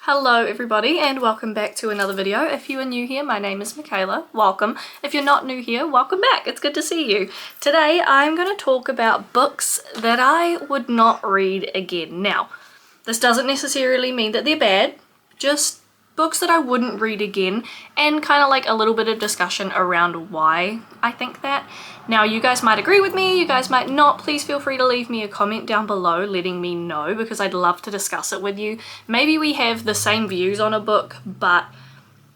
Hello everybody and welcome back to another video. If you are new here, my name is Michaela. Welcome. If you're not new here, welcome back. It's good to see you. Today I'm going to talk about books that I would not read again. Now, this doesn't necessarily mean that they're bad, just books that I wouldn't read again and kind of like a little bit of discussion around why I think that. Now, you guys might agree with me, you guys might not. Please feel free to leave me a comment down below letting me know because I'd love to discuss it with you. Maybe we have the same views on a book, but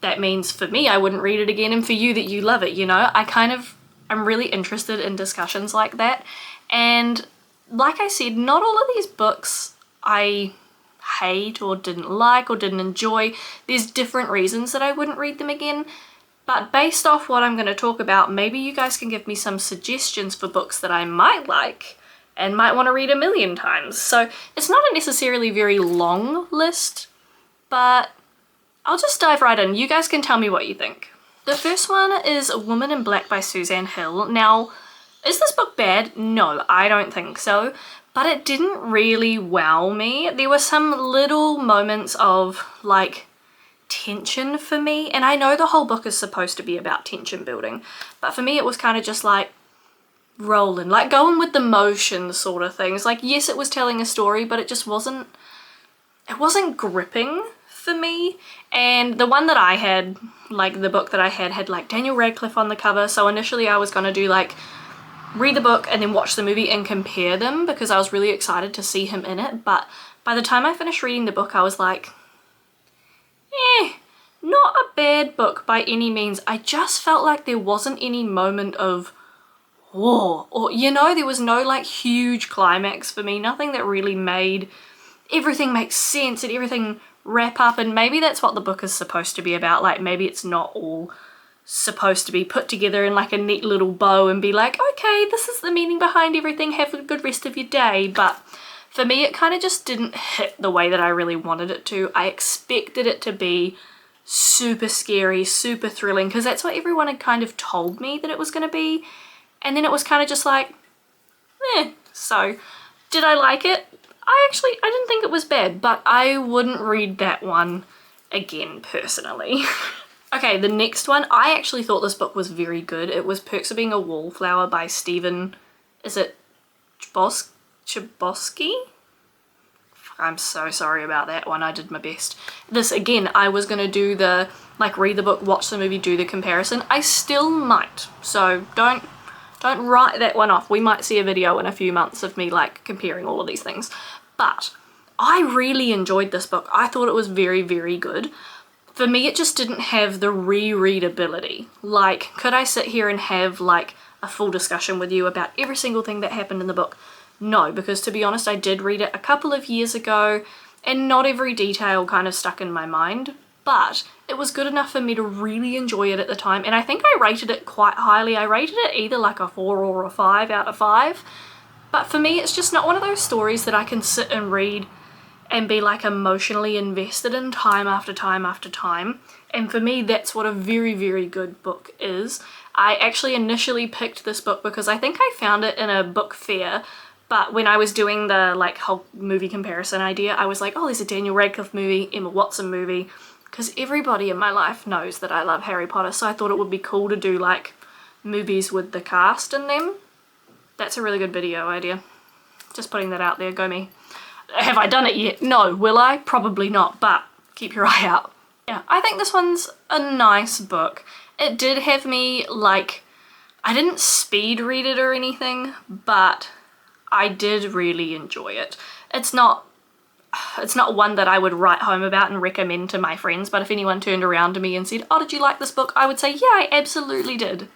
that means for me I wouldn't read it again, and for you that you love it, you know? I'm really interested in discussions like that. And like I said, not all of these books I hate or didn't like or didn't enjoy. There's different reasons that I wouldn't read them again. But based off what I'm going to talk about, maybe you guys can give me some suggestions for books that I might like and might want to read a million times. So it's not a necessarily very long list, but I'll just dive right in. You guys can tell me what you think. The first one is A Woman in Black by Suzanne Hill. Now, is this book bad? No, I don't think so. But it didn't really wow me. There were some little moments of like tension for me, and I know the whole book is supposed to be about tension building, but for me it was kind of just like rolling, like going with the motion sort of things. Like, yes, it was telling a story, but it wasn't gripping for me. And the one that I had, like the book that I had like Daniel Radcliffe on the cover, so initially I was gonna do like read the book and then watch the movie and compare them because I was really excited to see him in it. But by the time I finished reading the book, I was like, not a bad book by any means. I just felt like there wasn't any moment of whoa, or you know, there was no like huge climax for me, nothing that really made everything make sense and everything wrap up. And maybe that's what the book is supposed to be about. Like, maybe it's not all supposed to be put together in like a neat little bow and be like, okay, this is the meaning behind everything, have a good rest of your day. But for me, it kind of just didn't hit the way that I really wanted it to. I expected it to be super scary, super thrilling, because that's what everyone had kind of told me that it was going to be. And then it was kind of just like, So, did I like it? I didn't think it was bad, but I wouldn't read that one again, personally. Okay, the next one, I actually thought this book was very good. It was Perks of Being a Wallflower by Stephen, is it Chbosky? I'm so sorry about that one, I did my best. This, again, I was gonna do the, like, read the book, watch the movie, do the comparison. I still might, so don't write that one off. We might see a video in a few months of me, like, comparing all of these things. But I really enjoyed this book. I thought it was very, very good. For me, it just didn't have the rereadability. Like, could I sit here and have, like, a full discussion with you about every single thing that happened in the book? No, because to be honest, I did read it a couple of years ago and not every detail kind of stuck in my mind, but it was good enough for me to really enjoy it at the time. And I think I rated it quite highly. I rated it either like a 4 or a 5 out of 5. But for me, it's just not one of those stories that I can sit and read and be like emotionally invested in time after time after time. And for me, that's what a very, very good book is. I actually initially picked this book because I think I found it in a book fair. But when I was doing the like whole movie comparison idea, I was like, oh, there's a Daniel Radcliffe movie, Emma Watson movie, because everybody in my life knows that I love Harry Potter, so I thought it would be cool to do like movies with the cast in them. That's a really good video idea. Just putting that out there, go me. Have I done it yet? No. Will I? Probably not, but keep your eye out. Yeah, I think this one's a nice book. It did have me like, I didn't speed read it or anything, but I did really enjoy it. It's not one that I would write home about and recommend to my friends, but if anyone turned around to me and said, oh, did you like this book? I would say, yeah, I absolutely did.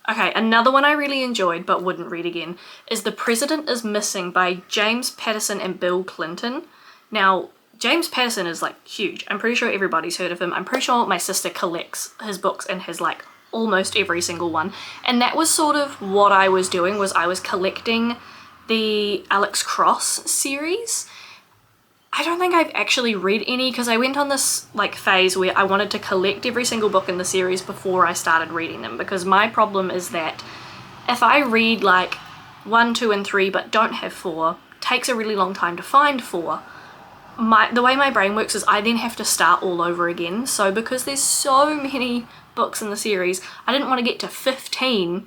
Okay, another one I really enjoyed but wouldn't read again is The President is Missing by James Patterson and Bill Clinton. Now, James Patterson is like huge. I'm pretty sure everybody's heard of him. I'm pretty sure my sister collects his books and has like almost every single one. And that was sort of what I was doing, was I was collecting the Alex Cross series. I don't think I've actually read any because I went on this like phase where I wanted to collect every single book in the series before I started reading them, because my problem is that if I read like 1, 2 and 3 but don't have 4, takes a really long time to find 4, the way my brain works is I then have to start all over again. So because there's so many books in the series, I didn't want to get to 15,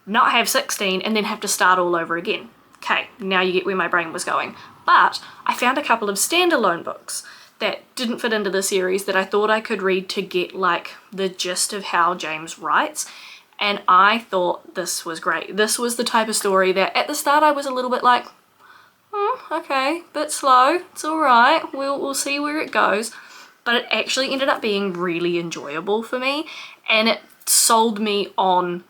not have 16, and then have to start all over again. Okay, now you get where my brain was going. But I found a couple of standalone books that didn't fit into the series that I thought I could read to get like the gist of how James writes. And I thought this was great. This was the type of story that at the start I was a little bit like, okay, bit slow, it's alright, we'll see where it goes. But it actually ended up being really enjoyable for me, and it sold me on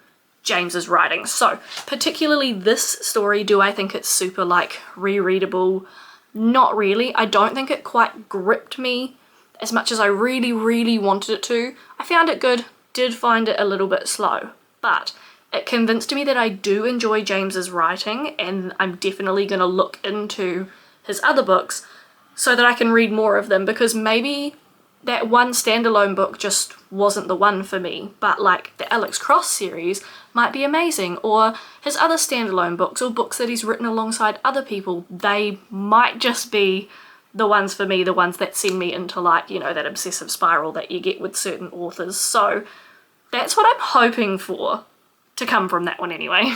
James's writing. So particularly this story, do I think it's super like rereadable? Not really. I don't think it quite gripped me as much as I really, really wanted it to. I found it good, did find it a little bit slow, but it convinced me that I do enjoy James's writing, and I'm definitely going to look into his other books so that I can read more of them, because maybe that one standalone book just wasn't the one for me, but like the Alex Cross series might be amazing, or his other standalone books, or books that he's written alongside other people, they might just be the ones for me, the ones that send me into like, you know, that obsessive spiral that you get with certain authors. So that's what I'm hoping for to come from that one anyway.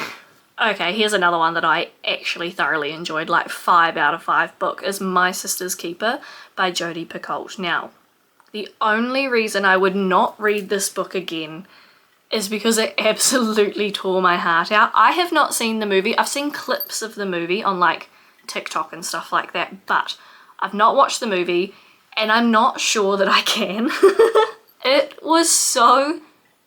Okay, here's another one that I actually thoroughly enjoyed, like 5 out of 5 book, is My Sister's Keeper by Jodi Picoult. Now, the only reason I would not read this book again is because it absolutely tore my heart out. I have not seen the movie. I've seen clips of the movie on like TikTok and stuff like that, but I've not watched the movie, and I'm not sure that I can. It was so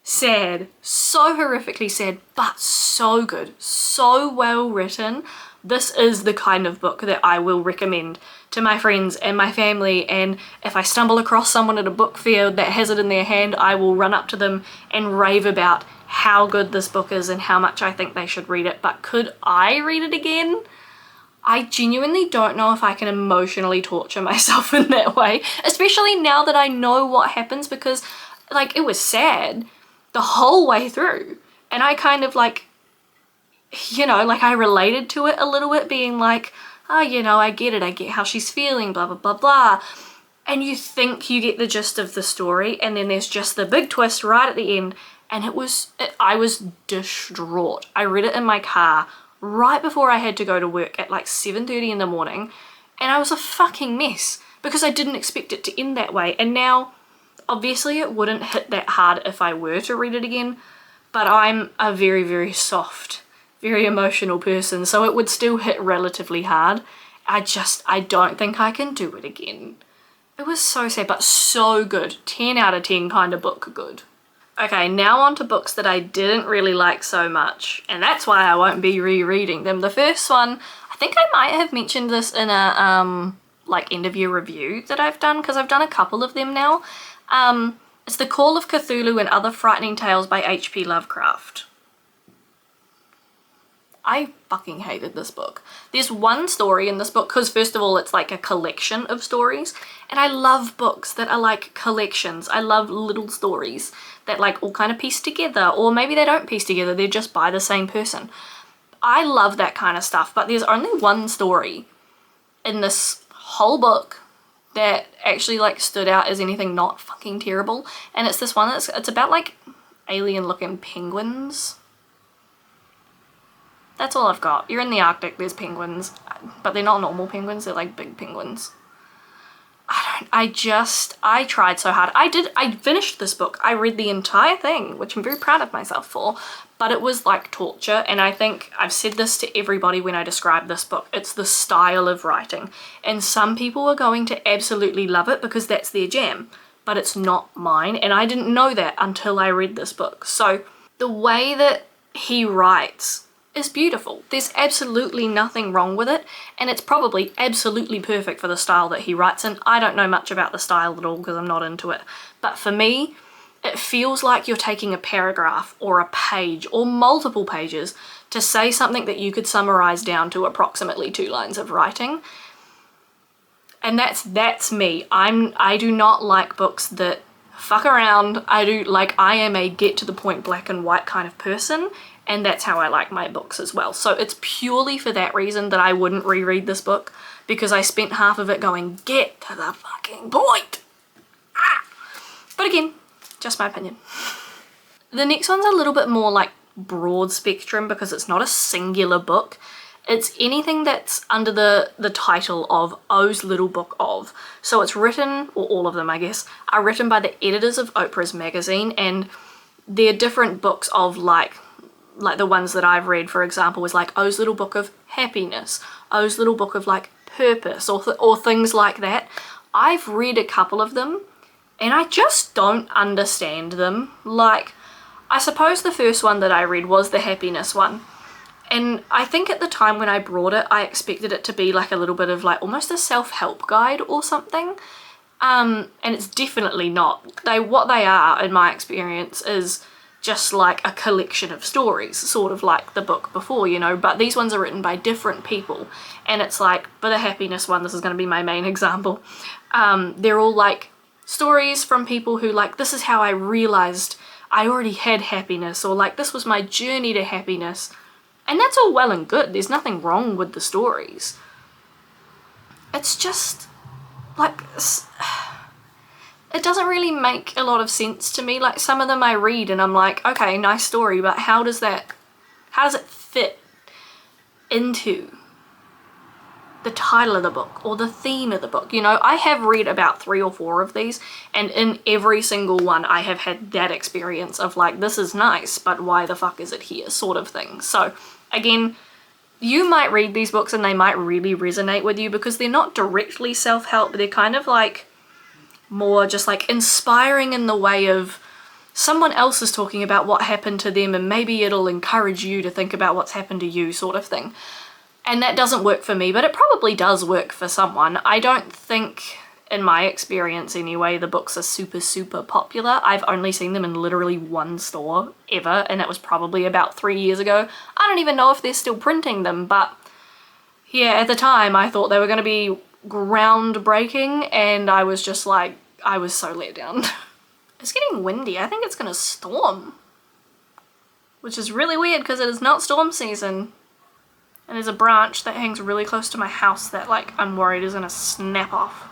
sad, so horrifically sad, but so good, so well written. This is the kind of book that I will recommend to my friends and my family, and if I stumble across someone at a book fair that has it in their hand, I will run up to them and rave about how good this book is and how much I think they should read it. But could I read it again? I genuinely don't know if I can emotionally torture myself in that way, especially now that I know what happens, because like it was sad the whole way through, and I kind of like, you know, like I related to it a little bit, being like, oh, you know, I get it, I get how she's feeling, blah blah blah blah, and you think you get the gist of the story, and then there's just the big twist right at the end, and I was distraught. I read it in my car right before I had to go to work at like 7:30 in the morning, and I was a fucking mess because I didn't expect it to end that way. And now obviously it wouldn't hit that hard if I were to read it again, but I'm a very, very soft, very emotional person, so it would still hit relatively hard. I don't think I can do it again. It was so sad, but so good. 10 out of 10 kind of book good. Okay, now on to books that I didn't really like so much, and that's why I won't be rereading them. The first one, I think I might have mentioned this in a like end of year review that I've done, because I've done a couple of them now. It's The Call of Cthulhu and Other Frightening Tales by H.P. Lovecraft. I fucking hated this book. There's one story in this book, because first of all it's like a collection of stories, and I love books that are like collections. I love little stories that like all kind of piece together, or maybe they don't piece together, they're just by the same person. I love that kind of stuff, but there's only one story in this whole book that actually like stood out as anything not fucking terrible, and it's this one it's about like alien looking penguins. That's all I've got. You're in the Arctic, there's penguins, but they're not normal penguins, they're like big penguins. I tried so hard. I finished this book. I read the entire thing, which I'm very proud of myself for, but it was like torture, and I think I've said this to everybody when I describe this book. It's the style of writing, and some people are going to absolutely love it because that's their jam, but it's not mine, and I didn't know that until I read this book. So the way that he writes is beautiful. There's absolutely nothing wrong with it, and it's probably absolutely perfect for the style that he writes in. I don't know much about the style at all because I'm not into it, but for me it feels like you're taking a paragraph or a page or multiple pages to say something that you could summarize down to approximately 2 lines of writing. And that's me. I do not like books that fuck around. I am a get to the point black and white kind of person, and that's how I like my books as well. So it's purely for that reason that I wouldn't reread this book, because I spent half of it going, get to the fucking point. But again, just my opinion. The next one's a little bit more like broad spectrum because it's not a singular book. It's anything that's under the title of O's Little Book of. So it's written, or all of them I guess, are written by the editors of Oprah's magazine, and they're different books of like the ones that I've read, for example, was like O's Little Book of Happiness, O's Little Book of like Purpose, or things like that. I've read a couple of them and I just don't understand them. Like, I suppose the first one that I read was the happiness one. And I think at the time when I brought it, I expected it to be like a little bit of like almost a self-help guide or something. And it's definitely not. What they are, in my experience, is just like a collection of stories, sort of like the book before, you know, but these ones are written by different people. And it's like, for the happiness one, this is going to be my main example, they're all like stories from people who like, this is how I realized I already had happiness, or like, this was my journey to happiness. And that's all well and good. There's nothing wrong with the stories. It's just like, it doesn't really make a lot of sense to me. Like, some of them I read and I'm like, okay, nice story, but how does it fit into the title of the book or the theme of the book? You know, I have read about 3 or 4 of these, and in every single one I have had that experience of like, this is nice, but why the fuck is it here, sort of thing. So again, you might read these books and they might really resonate with you because they're not directly self-help, but they're kind of like more just like inspiring in the way of someone else is talking about what happened to them and maybe it'll encourage you to think about what's happened to you, sort of thing. And that doesn't work for me, but it probably does work for someone. I don't think, in my experience anyway, the books are super popular. I've only seen them in literally one store ever, and that was probably about 3 years ago. I don't even know if they're still printing them, but yeah, at the time I thought they were going to be groundbreaking, and I was just like, I was so let down. It's getting windy. I think it's going to storm, which is really weird because it is not storm season. And there's a branch that hangs really close to my house that like I'm worried is gonna snap off.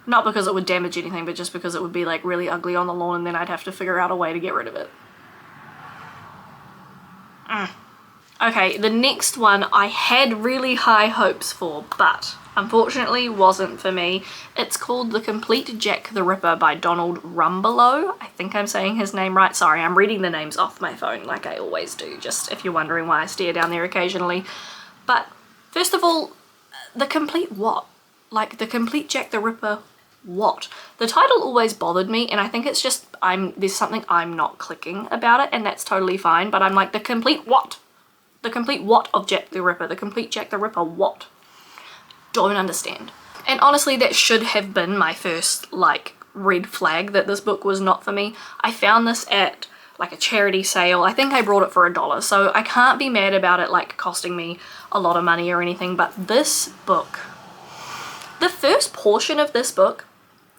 Not because it would damage anything, but just because it would be like really ugly on the lawn and then I'd have to figure out a way to get rid of it. Okay, the next one I had really high hopes for, but unfortunately wasn't for me. It's called The Complete Jack the Ripper by Donald Rumbelow. I think I'm saying his name right. Sorry, I'm reading the names off my phone like I always do, just if you're wondering why I stare down there occasionally. But first of all, the complete what? Like, The Complete Jack the Ripper what? The title always bothered me, and I think it's just there's something I'm not clicking about it, and that's totally fine, but I'm like, the complete what? The complete what of Jack the Ripper? The Complete Jack the Ripper what? Don't understand. And honestly, that should have been my first like red flag that this book was not for me. I found this at like a charity sale. I think I brought it for $1, so I can't be mad about it like costing me a lot of money or anything. But this book, the first portion of this book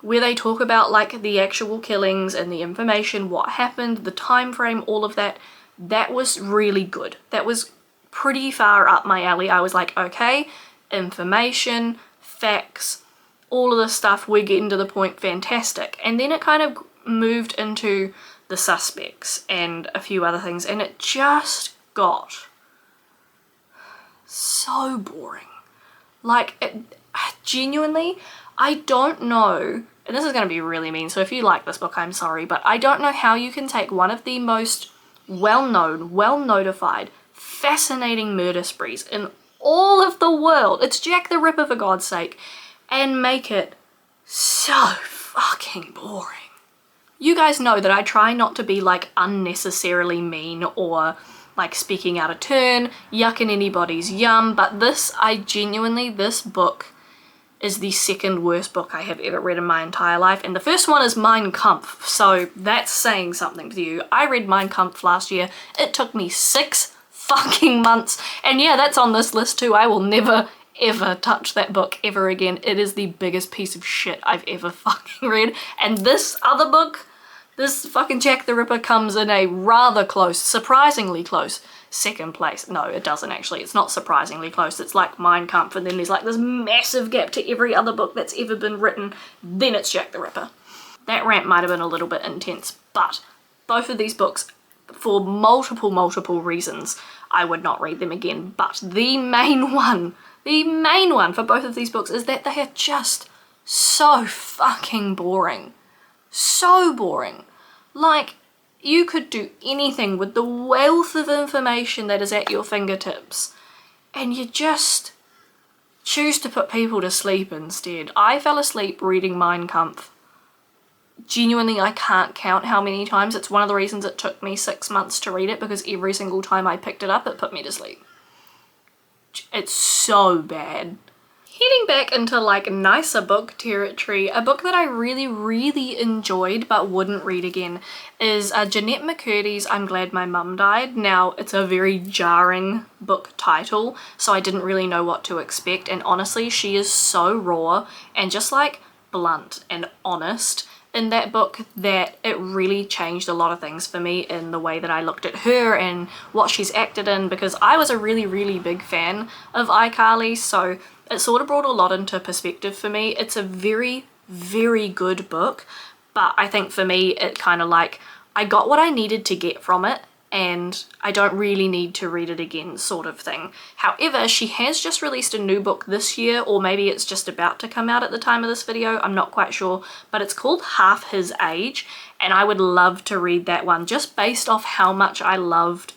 where they talk about like the actual killings and the information, what happened, the time frame, all of that, that was really good. That was pretty far up my alley. I was like, okay, information, facts, all of this stuff, we're getting to the point, fantastic. And then it kind of moved into the suspects and a few other things, and it just got so boring. Like, genuinely, I don't know, and this is going to be really mean, so if you like this book, I'm sorry, but I don't know how you can take one of the most well-known, well-notified, fascinating murder sprees in all of the world, it's Jack the Ripper for God's sake, and make it so fucking boring. You guys know that I try not to be like unnecessarily mean or like speaking out of turn, yucking anybody's yum, but this book is the second worst book I have ever read in my entire life, and the first one is Mein Kampf, so that's saying something to you. I read Mein Kampf last year. It took me 6 fucking months, and yeah, that's on this list too. I will never ever touch that book ever again. It is the biggest piece of shit I've ever fucking read, and this other book This fucking Jack the Ripper comes in a rather close, surprisingly close second place. No, it doesn't actually. It's not surprisingly close. It's like Mein Kampf, and then there's like this massive gap to every other book that's ever been written. Then it's Jack the Ripper. That rant might have been a little bit intense, but both of these books, for multiple reasons, I would not read them again. But the main one for both of these books is that they are just so fucking boring. So boring. Like, you could do anything with the wealth of information that is at your fingertips, and you just choose to put people to sleep instead. I fell asleep reading Mein Kampf. Genuinely, I can't count how many times. It's one of the reasons it took me 6 months to read it, because every single time I picked it up, it put me to sleep. It's so bad. Heading back into like nicer book territory, a book that I really enjoyed but wouldn't read again is Jennette McCurdy's I'm Glad My Mum Died. Now, it's a very jarring book title, so I didn't really know what to expect, and honestly, she is so raw and just like blunt and honest in that book that it really changed a lot of things for me in the way that I looked at her and what she's acted in, because I was a really big fan of iCarly, so it sort of brought a lot into perspective for me. It's a very good book, but I think for me it kind of like, I got what I needed to get from it and I don't really need to read it again sort of thing. However, she has just released a new book this year, or maybe it's just about to come out at the time of this video, I'm not quite sure, but it's called Half His Age, and I would love to read that one just based off how much I loved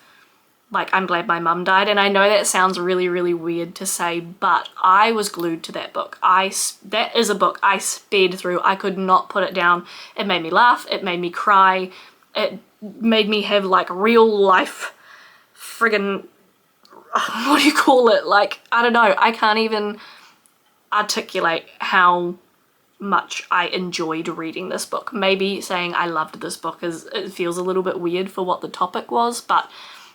like I'm Glad My Mum Died. And I know that sounds really weird to say, but I was glued to that book. That is a book I sped through. I could not put it down. It made me laugh, it made me cry, it made me have like real life friggin', what do you call it? Like, I don't know, I can't even articulate how much I enjoyed reading this book. Maybe saying I loved this book it feels a little bit weird for what the topic was, but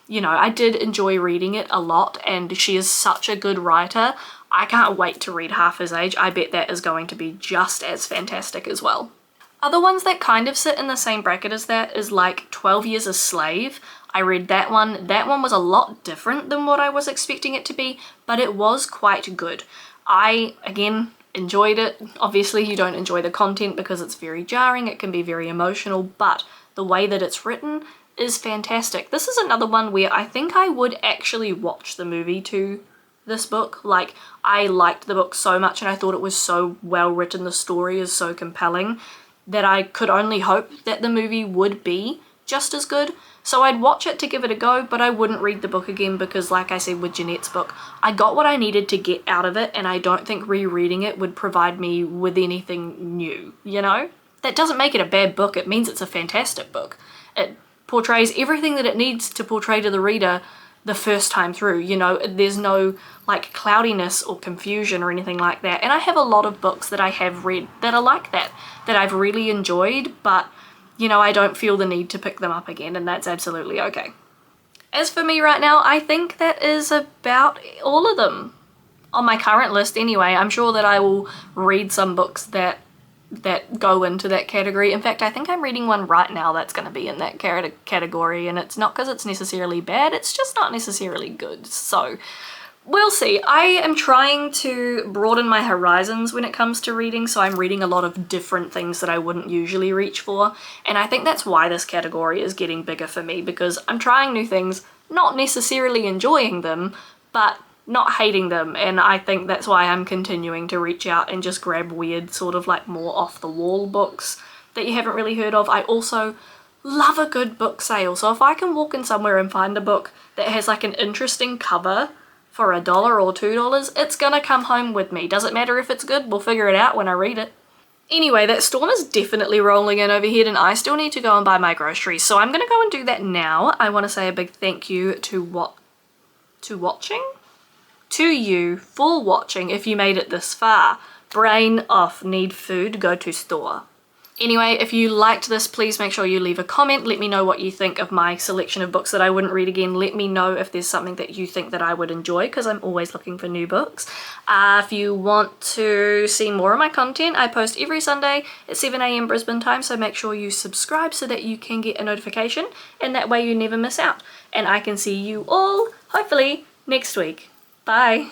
you know, I did enjoy reading it a lot, and she is such a good writer. I can't wait to read Half His Age. I bet that is going to be just as fantastic as well. Other ones that kind of sit in the same bracket as that is like 12 Years a Slave. I read that one. That one was a lot different than what I was expecting it to be, but it was quite good. I, again, enjoyed it. Obviously, you don't enjoy the content because it's very jarring, it can be very emotional, but the way that it's written is fantastic. This is another one where I think I would actually watch the movie to this book. Like, I liked the book so much and I thought it was so well written, the story is so compelling, that I could only hope that the movie would be just as good. So I'd watch it to give it a go, but I wouldn't read the book again because, like I said with Jennette's book, I got what I needed to get out of it, and I don't think rereading it would provide me with anything new, you know? That doesn't make it a bad book, it means it's a fantastic book. It portrays everything that it needs to portray to the reader the first time through, you know, there's no like cloudiness or confusion or anything like that. And I have a lot of books that I have read that are like that I've really enjoyed, but you know, I don't feel the need to pick them up again, and that's absolutely okay. As for me right now, I think that is about all of them on my current list anyway. I'm sure that I will read some books that go into that category. In fact, I think I'm reading one right now that's going to be in that category, and it's not because it's necessarily bad, it's just not necessarily good. So we'll see. I am trying to broaden my horizons when it comes to reading, so I'm reading a lot of different things that I wouldn't usually reach for, and I think that's why this category is getting bigger for me, because I'm trying new things, not necessarily enjoying them, but not hating them, and I think that's why I'm continuing to reach out and just grab weird, sort of like more off-the-wall books that you haven't really heard of. I also love a good book sale, so if I can walk in somewhere and find a book that has like an interesting cover for $1 or $2, it's gonna come home with me. Doesn't matter if it's good, we'll figure it out when I read it. Anyway, that storm is definitely rolling in overhead and I still need to go and buy my groceries, so I'm gonna go and do that now. I want to say a big thank you to you for watching if you made it this far. Brain off, need food, go to store. Anyway, if you liked this, please make sure you leave a comment. Let me know what you think of my selection of books that I wouldn't read again. Let me know if there's something that you think that I would enjoy, because I'm always looking for new books. If you want to see more of my content, I post every Sunday at 7 AM Brisbane time, so make sure you subscribe so that you can get a notification, and that way you never miss out. And I can see you all, hopefully, next week. Bye!